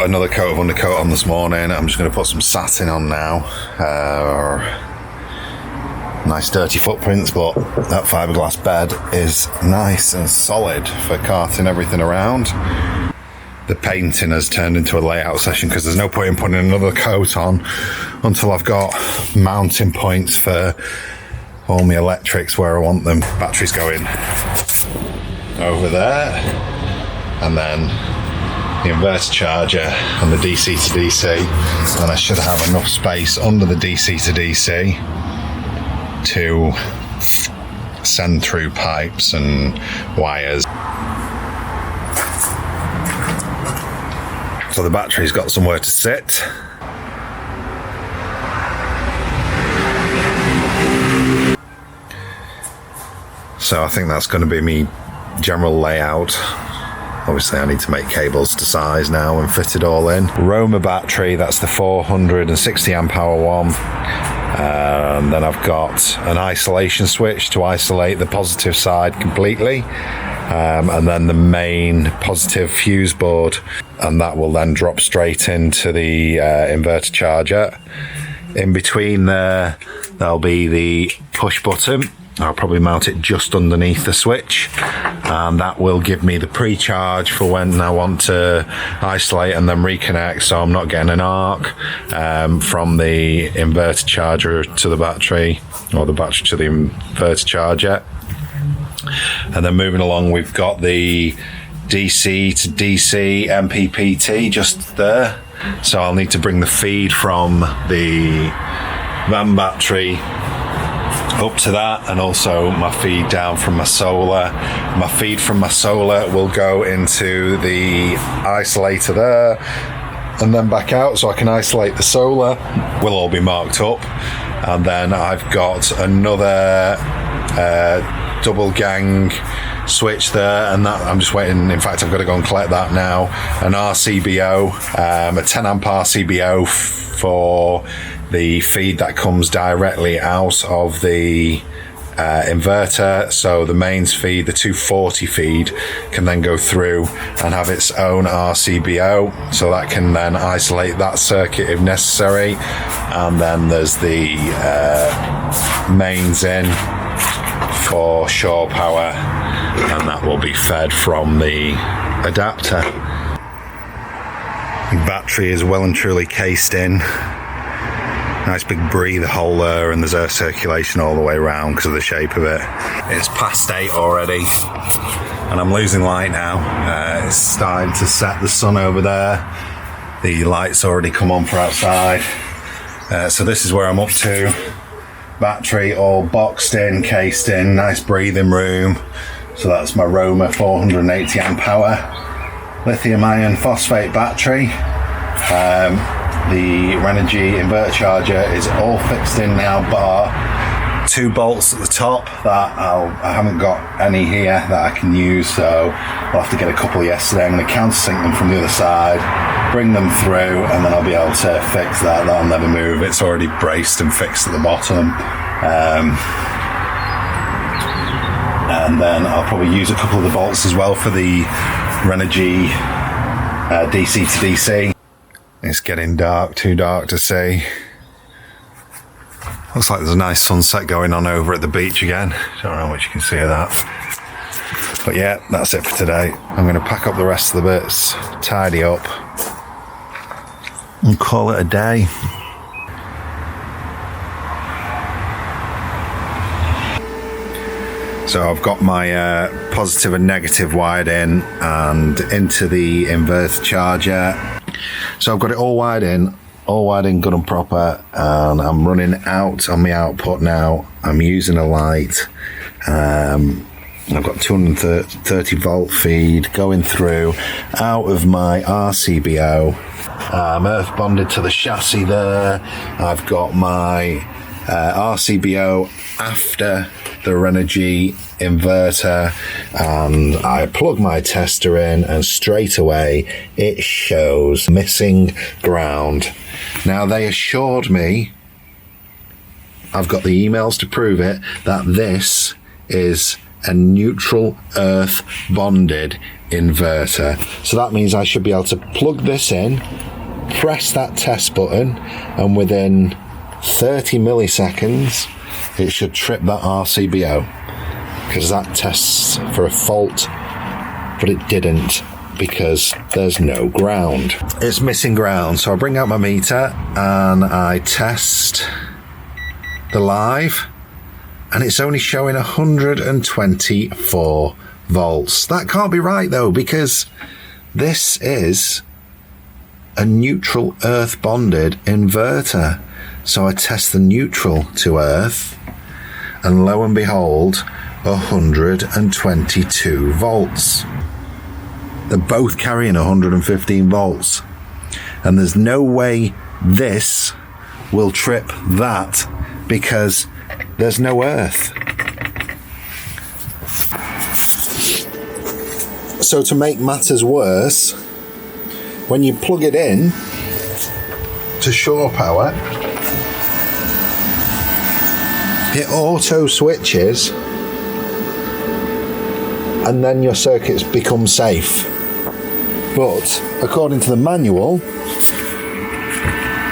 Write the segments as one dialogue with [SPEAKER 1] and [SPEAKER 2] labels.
[SPEAKER 1] put another coat of undercoat on this morning. I'm just going to put some satin on now. Nice dirty footprints, but that fiberglass bed is nice and solid for carting everything around. The painting has turned into a layout session because there's no point in putting another coat on until I've got mounting points for all my electrics where I want them. Batteries going over there, and then the inverter charger and the DC to DC, and I should have enough space under the DC to DC to send through pipes and wires. So the battery's got somewhere to sit. So I think that's going to be me general layout. Obviously I need to make cables to size now and fit it all in. Roma battery, that's the 460 amp hour one. And then I've got an isolation switch to isolate the positive side completely. And then the main positive fuse board, and that will then drop straight into the inverter charger. In between there'll be the push button. I'll probably mount it just underneath the switch, and that will give me the pre-charge for when I want to isolate and then reconnect, so I'm not getting an arc from the inverter charger to the battery, or the battery to the inverter charger. And then moving along, we've got the DC to DC MPPT just there, so I'll need to bring the feed from the van battery up to that, and also my feed down from my solar. My feed from my solar will go into the isolator there and then back out, so I can isolate the solar. Will all be marked up. And then I've got another double gang switch there, and that I'm just waiting. In fact, I've got to go and collect that now. An RCBO, a 10 amp RCBO for the feed that comes directly out of the inverter. So the mains feed, the 240 feed, can then go through and have its own RCBO, so that can then isolate that circuit if necessary. And then there's the mains in for shore power, and that will be fed from the adapter. The battery is well and truly cased in. Nice big breather hole there, and there's air circulation all the way around because of the shape of it. It's past 8 already, and I'm losing light now. It's starting to set the sun over there. The light's already come on for outside. So this is where I'm up to. Battery all boxed in, cased in, nice breathing room. So that's my Roma 480 amp hour lithium iron phosphate battery. The Renogy inverter charger is all fixed in now, bar 2 bolts at the top that I haven't got any here that I can use, so I'll have to get a couple yesterday. I'm going to countersink them from the other side, bring them through, and then I'll be able to fix that. That'll never move. It's already braced and fixed at the bottom. And then I'll probably use a couple of the bolts as well for the Renogy DC to DC. It's getting dark, too dark to see. Looks like there's a nice sunset going on over at the beach again. Don't know how much you can see of that. But yeah, that's it for today. I'm going to pack up the rest of the bits, tidy up, and call it a day. So I've got my positive and negative wired in and into the inverter charger. So I've got it all wired in good and proper, and I'm running out on my output now. I'm using a light. I've got 230 volt feed going through out of my RCBO. I'm earth bonded to the chassis there. I've got my RCBO after the Renogy inverter, and I plug my tester in, and straight away it shows missing ground. Now, they assured me, I've got the emails to prove it, that this is a neutral earth bonded inverter. So that means I should be able to plug this in, press that test button, and within 30 milliseconds it should trip that RCBO, because that tests for a fault, but it didn't because there's no ground. It's missing ground. So I bring out my meter and I test the live, and it's only showing 124 volts. That can't be right though, because this is a neutral earth bonded inverter. So I test the neutral to earth, and lo and behold, 122 volts. They're both carrying 115 volts, and there's no way this will trip that because there's no earth. So to make matters worse, when you plug it in to shore power, it auto switches and then your circuits become safe. But according to the manual,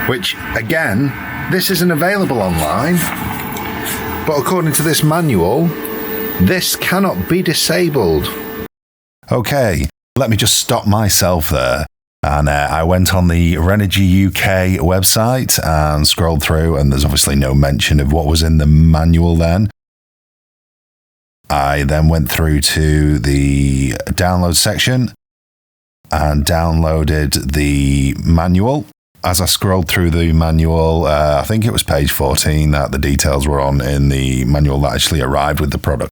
[SPEAKER 1] which again, this isn't available online, but according to this manual, this cannot be disabled. Okay, let me just stop myself there. And I went on the Renogy UK website and scrolled through, and there's obviously no mention of what was in the manual then. I then went through to the download section and downloaded the manual. As I scrolled through the manual, I think it was page 14 that the details were on in the manual that actually arrived with the product.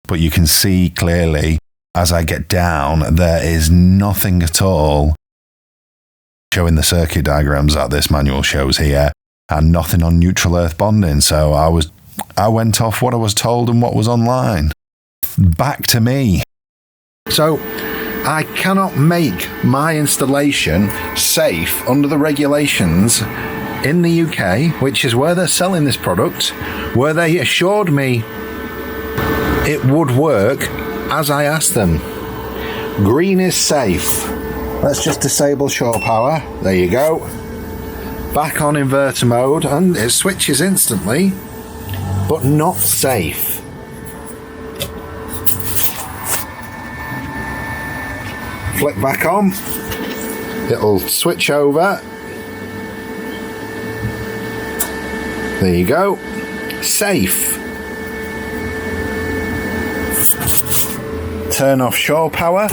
[SPEAKER 1] But you can see clearly, as I get down, there is nothing at all showing the circuit diagrams that this manual shows here, and nothing on neutral earth bonding. So I went off what I was told and what was online. Back to me. So I cannot make my installation safe under the regulations in the UK, which is where they're selling this product, where they assured me it would work as I asked them. Green is safe. Let's just disable shore power. There you go. Back on inverter mode, and it switches instantly, but not safe. Flick back on. It'll switch over. There you go. Safe. Turn off shore power.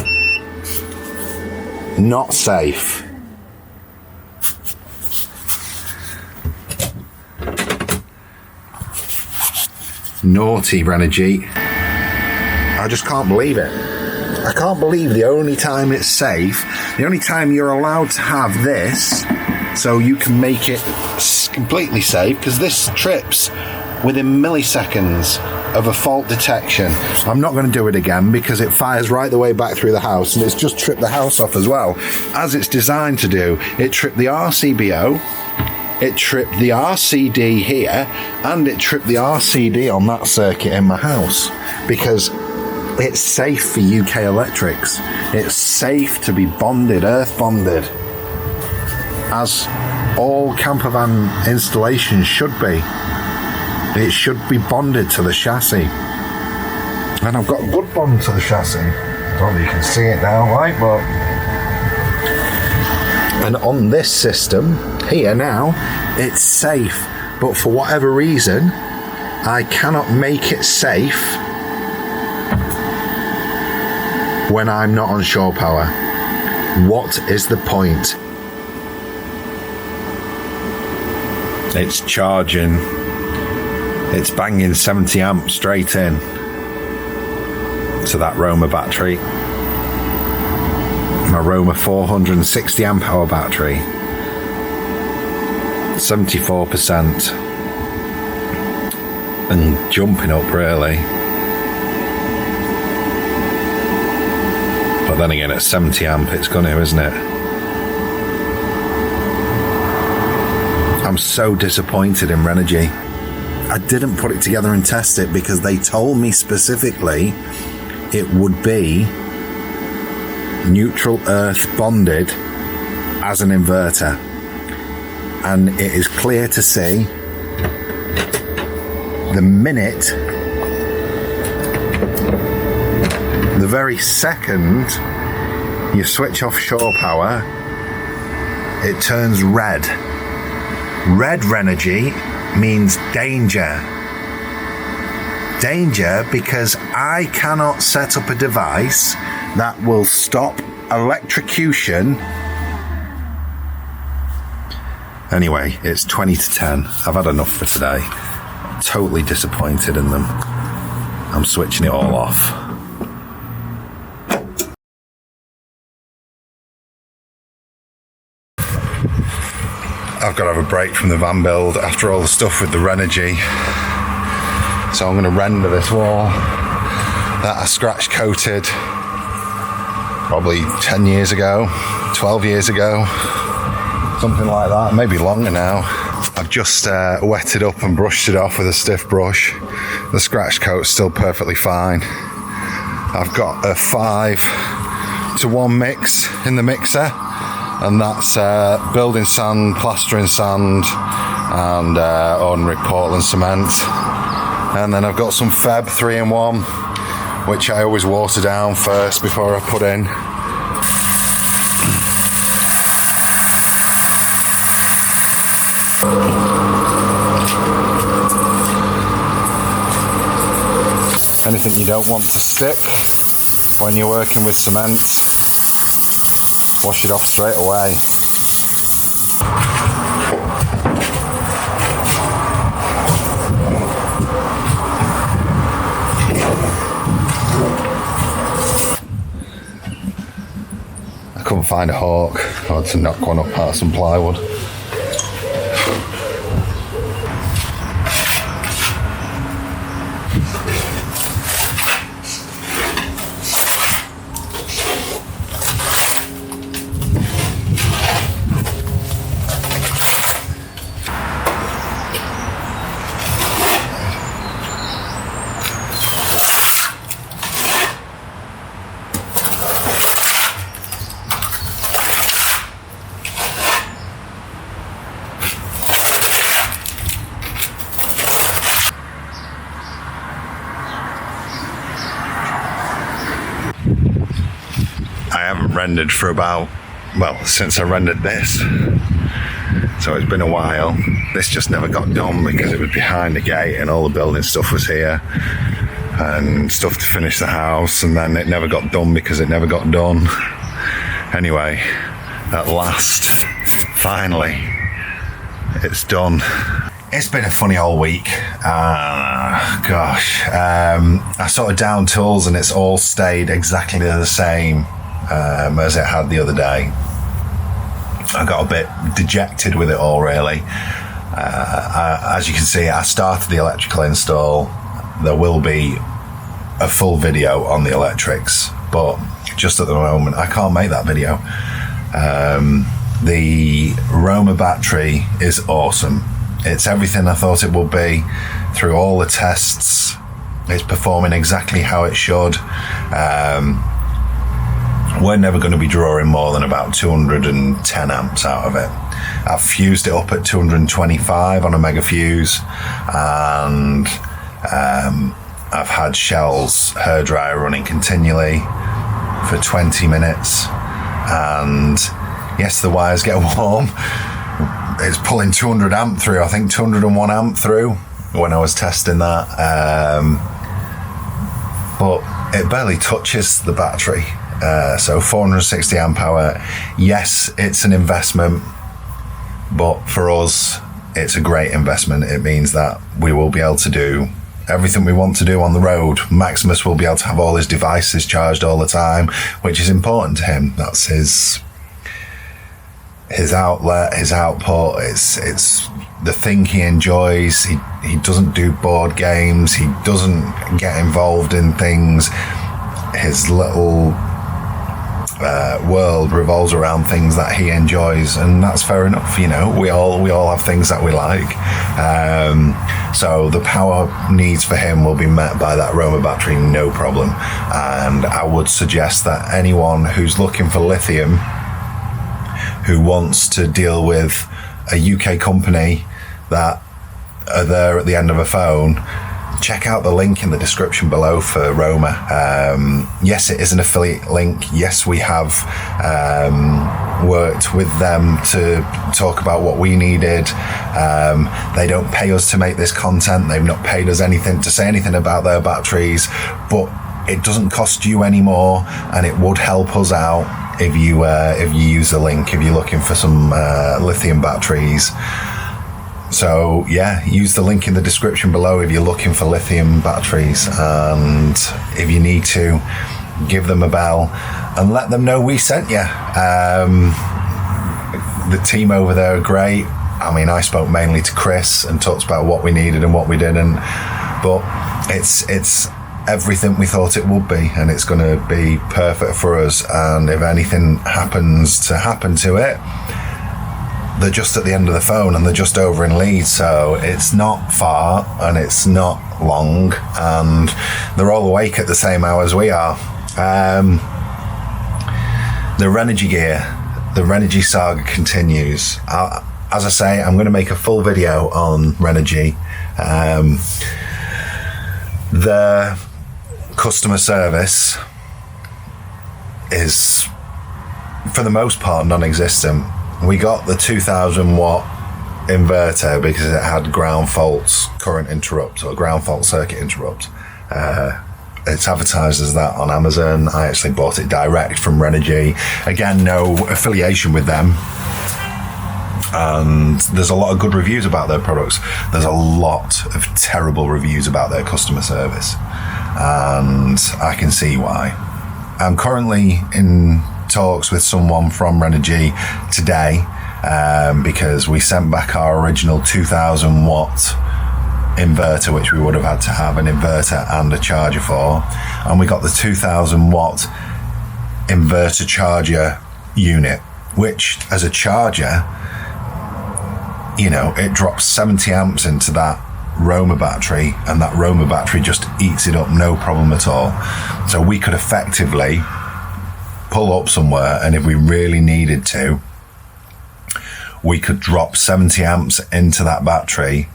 [SPEAKER 1] Not safe. Naughty Renogy. I just can't believe it. I can't believe the only time it's safe, the only time you're allowed to have this, so you can make it completely safe, because this trips within milliseconds of a fault detection. I'm not going to do it again because it fires right the way back through the house, and it's just tripped the house off as well, as it's designed to do. It tripped the RCBO, it tripped the RCD here, and it tripped the RCD on that circuit in my house, because it's safe for UK electrics. It's safe to be bonded, earth bonded, as all camper van installations should be. It should be bonded to the chassis. And I've got a good bond to the chassis. I don't know if you can see it now, right? But and on this system here now, it's safe. But for whatever reason, I cannot make it safe when I'm not on shore power. What is the point? It's charging. It's banging 70 amps straight in to that Roma battery. My Roma 460 amp hour battery. 74%. And jumping up really. But then again, at 70 amp, it's gonna, isn't it? I'm so disappointed in Renogy. I didn't put it together and test it because they told me specifically it would be neutral earth bonded as an inverter, and it is clear to see the minute, the very second you switch off shore power, it turns red. Red Renogy means danger. Danger because I cannot set up a device that will stop electrocution. Anyway, it's 20 to 10. I've had enough for today. Totally disappointed in them. I'm switching it all off. I've got to have a break from the van build after all the stuff with the Renogy. So I'm going to render this wall that I scratch coated probably 10 years ago, 12 years ago, something like that, maybe longer now. I've just wetted up and brushed it off with a stiff brush. The scratch coat's still perfectly fine. I've got a 5-to-1 mix in the mixer, and that's building sand, plastering sand, and ordinary Portland cement. And then I've got some Feb 3-in-1, which I always water down first before I put in. Anything you don't want to stick when you're working with cement, wash it off straight away. I couldn't find a hawk. I had to knock one up out of some plywood. I haven't rendered for about, well, since I rendered this. So it's been a while. This just never got done because it was behind the gate and all the building stuff was here and stuff to finish the house, and then it never got done because it never got done. Anyway, at last, finally, it's done. It's been a funny old week. I sort of down tools and it's all stayed exactly the same as it had the other day. I got a bit dejected with it all, really. As you can see, I started the electrical install. There will be a full video on the electrics, but just at the moment I can't make that video. The Roma battery is awesome. It's everything I thought it would be through all the tests. It's performing exactly how it should. We're never going to be drawing more than about 210 amps out of it. I've fused it up at 225 on a mega fuse, and I've had Shell's hairdryer running continually for 20 minutes, and yes, the wires get warm. It's pulling 200 amp through, I think 201 amp through when I was testing that, but it barely touches the battery. So 460 amp hour, yes, it's an investment, but for us, it's a great investment. It means that we will be able to do everything we want to do on the road. Maximus will be able to have all his devices charged all the time, which is important to him. That's his outlet, his output. It's the thing he enjoys. He doesn't do board games. He doesn't get involved in things. His little world revolves around things that he enjoys, and that's fair enough. You know, we all have things that we like. So the power needs for him will be met by that Roma battery, no problem. And I would suggest that anyone who's looking for lithium, who wants to deal with a UK company that are there at the end of a phone, check out the link in the description below for Roma. Yes, it is an affiliate link. Yes, we have worked with them to talk about what we needed. They don't pay us to make this content. They've not paid us anything to say anything about their batteries, but it doesn't cost you any more, and it would help us out if you use the link, if you're looking for some lithium batteries. So yeah, use the link in the description below if you're looking for lithium batteries, and if you need to, give them a bell and let them know we sent you. The team over there are great. I mean, I spoke mainly to Chris and talked about what we needed and what we didn't, but it's everything we thought it would be, and it's going to be perfect for us. And if anything happens to it, they're just at the end of the phone, and they're just over in Leeds, so it's not far and it's not long, and they're all awake at the same hours we are. The Renogy gear, the Renogy saga continues. As I say, I'm going to make a full video on Renogy. The customer service is, for the most part, non-existent. We got the 2000 watt inverter because it had ground faults, current interrupt, or ground fault circuit interrupt. It's advertised as that on Amazon. I actually bought it direct from Renogy. Again, no affiliation with them. And there's a lot of good reviews about their products. There's a lot of terrible reviews about their customer service, and I can see why. I'm currently in talks with someone from Renogy today, because we sent back our original 2000 watt inverter, which we would have had to have an inverter and a charger for, and we got the 2000 watt inverter charger unit, which as a charger, you know, it drops 70 amps into that Roma battery, and that Roma battery just eats it up, no problem at all. So we could effectively pull up somewhere, and if we really needed to, we could drop 70 amps into that battery,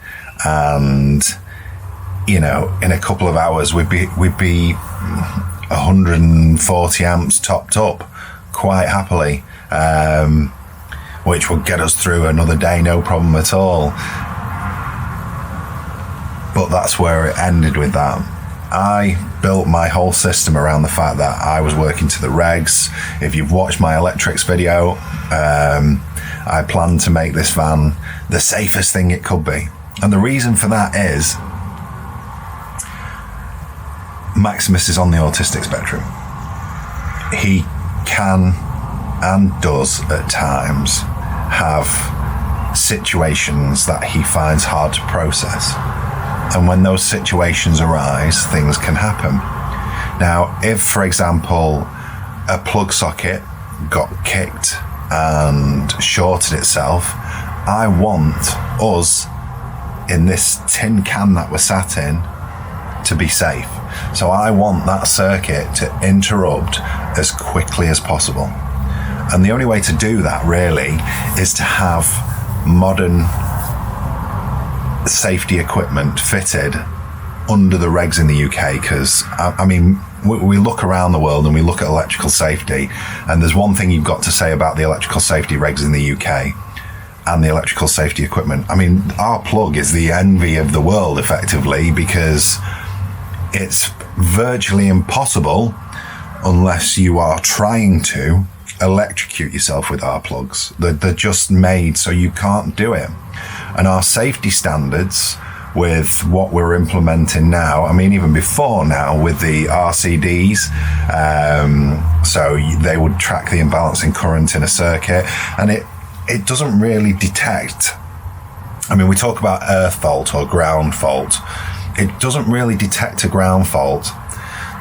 [SPEAKER 1] and you know, in a couple of hours we'd be 140 amps topped up quite happily, which would get us through another day, no problem at all. But that's where it ended with that. I built my whole system around the fact that I was working to the regs. If you've watched my electrics video, I plan to make this van the safest thing it could be. And the reason for that is Maximus is on the autistic spectrum. He can and does at times have situations that he finds hard to process. And when those situations arise, things can happen. Now, if, for example, a plug socket got kicked and shorted itself, I want us in this tin can that we're sat in to be safe. So I want that circuit to interrupt as quickly as possible. And the only way to do that really is to have modern safety equipment fitted under the regs in the UK, because I mean, we look around the world and we look at electrical safety, and there's one thing you've got to say about the electrical safety regs in the UK and the electrical safety equipment. I mean, our plug is the envy of the world effectively, because it's virtually impossible, unless you are trying to electrocute yourself with our plugs. They're just made so you can't do it. And our safety standards with what we're implementing now, I mean, even before now with the RCDs, so they would track the imbalance in current in a circuit, and it doesn't really detect, I mean, we talk about earth fault or ground fault. It doesn't really detect a ground fault.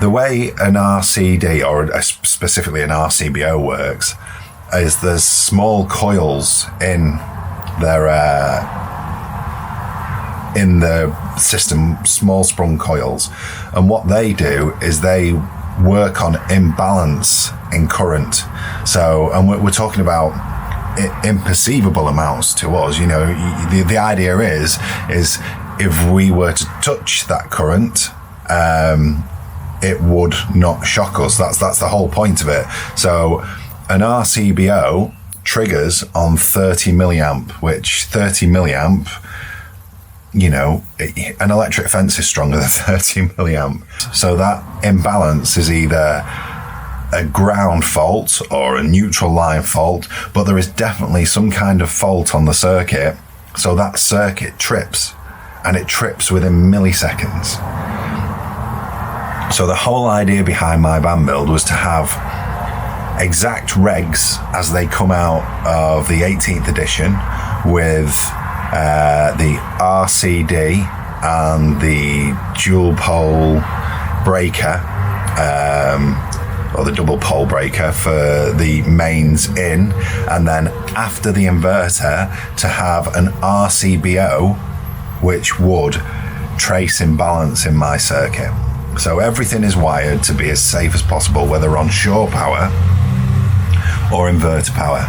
[SPEAKER 1] The way an RCD, or specifically an RCBO works, is there's small coils in the system, small sprung coils, and what they do is they work on imbalance in current. So, and we're talking about imperceivable amounts to us. You know, the idea is if we were to touch that current, it would not shock us. That's the whole point of it. So an RCBO triggers on 30 milliamp, which 30 milliamp, you know, an electric fence is stronger than 30 milliamp. So that imbalance is either a ground fault or a neutral line fault, but there is definitely some kind of fault on the circuit. So that circuit trips, and it trips within milliseconds. So the whole idea behind my band build was to have exact regs as they come out of the 18th edition, with the RCD and the dual pole breaker, or the double pole breaker for the mains in, and then after the inverter to have an RCBO which would trace imbalance in my circuit. So everything is wired to be as safe as possible, whether on shore power or inverter power.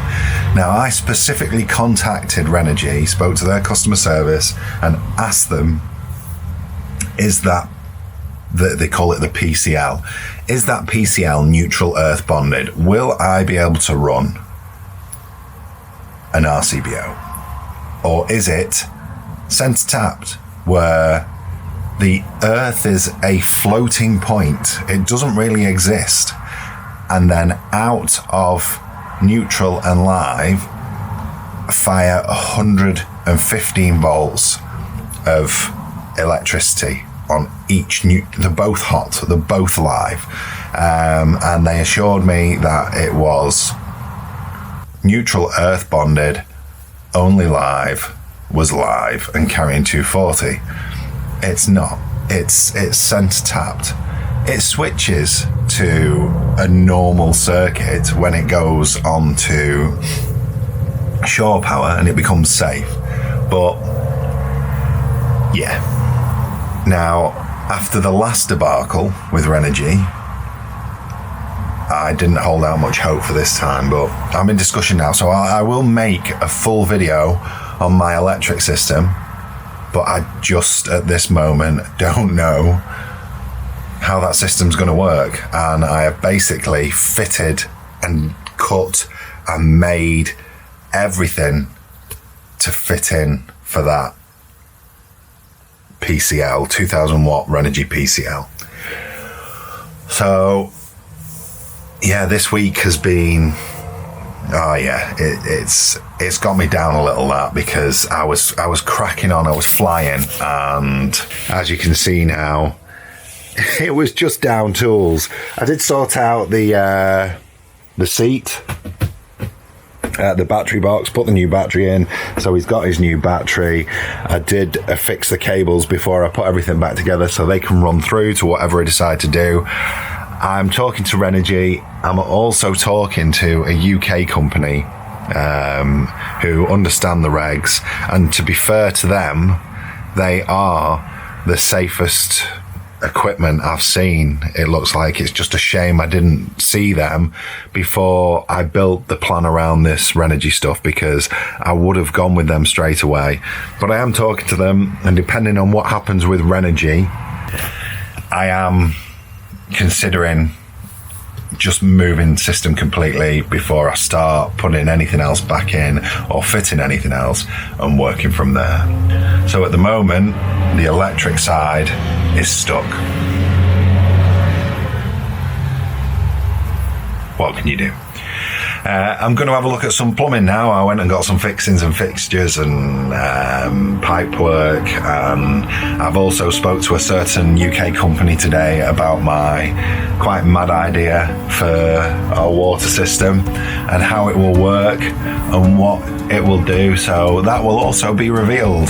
[SPEAKER 1] Now, I specifically contacted Renogy, spoke to their customer service and asked them, is that, they call it the PCL, is that PCL neutral earth bonded? Will I be able to run an RCBO? Or is it center tapped, where the earth is a floating point, it doesn't really exist, and then out of neutral and live fire 115 volts of electricity on each they're both hot, they're both live, and they assured me that it was neutral earth bonded, only live was live and carrying 240. It's not. It's center tapped. It switches to a normal circuit when it goes on to shore power and it becomes safe. But yeah. Now, after the last debacle with Renogy, I didn't hold out much hope for this time, but I'm in discussion now, so I will make a full video on my electric system, but I just at this moment don't know how that system's going to work, and I have basically fitted and cut and made everything to fit in for that PCL, 2000 watt Renogy PCL. So yeah, this week has been, it's got me down a little, that, because I was cracking on, I was flying, and as you can see now, it was just down tools. I did sort out the seat, the battery box, put the new battery in, so he's got his new battery. I did fix the cables before I put everything back together so they can run through to whatever I decide to do. I'm talking to Renogy. I'm also talking to a UK company who understand the regs, and to be fair to them, they are the safest equipment I've seen. It looks like it's just a shame I didn't see them before I built the plan around this Renogy stuff, because I would have gone with them straight away. But I am talking to them, and depending on what happens with Renogy, I am considering just moving system completely before I start putting anything else back in or fitting anything else and working from there. So at the moment, the electric side is stuck. What can you do? I'm going to have a look at some plumbing now. I went and got some fixings and fixtures and pipe work, and I've also spoke to a certain UK company today about my quite mad idea for our water system and how it will work and what it will do. So that will also be revealed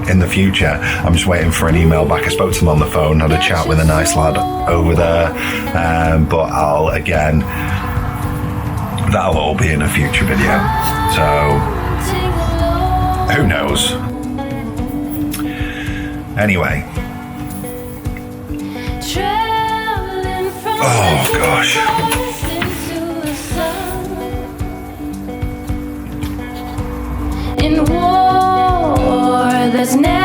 [SPEAKER 1] in the future. I'm just waiting for an email back. I spoke to him on the phone, had a chat with a nice lad over there, but that'll all be in a future video. So who knows? Anyway. Oh gosh.
[SPEAKER 2] In war, there's never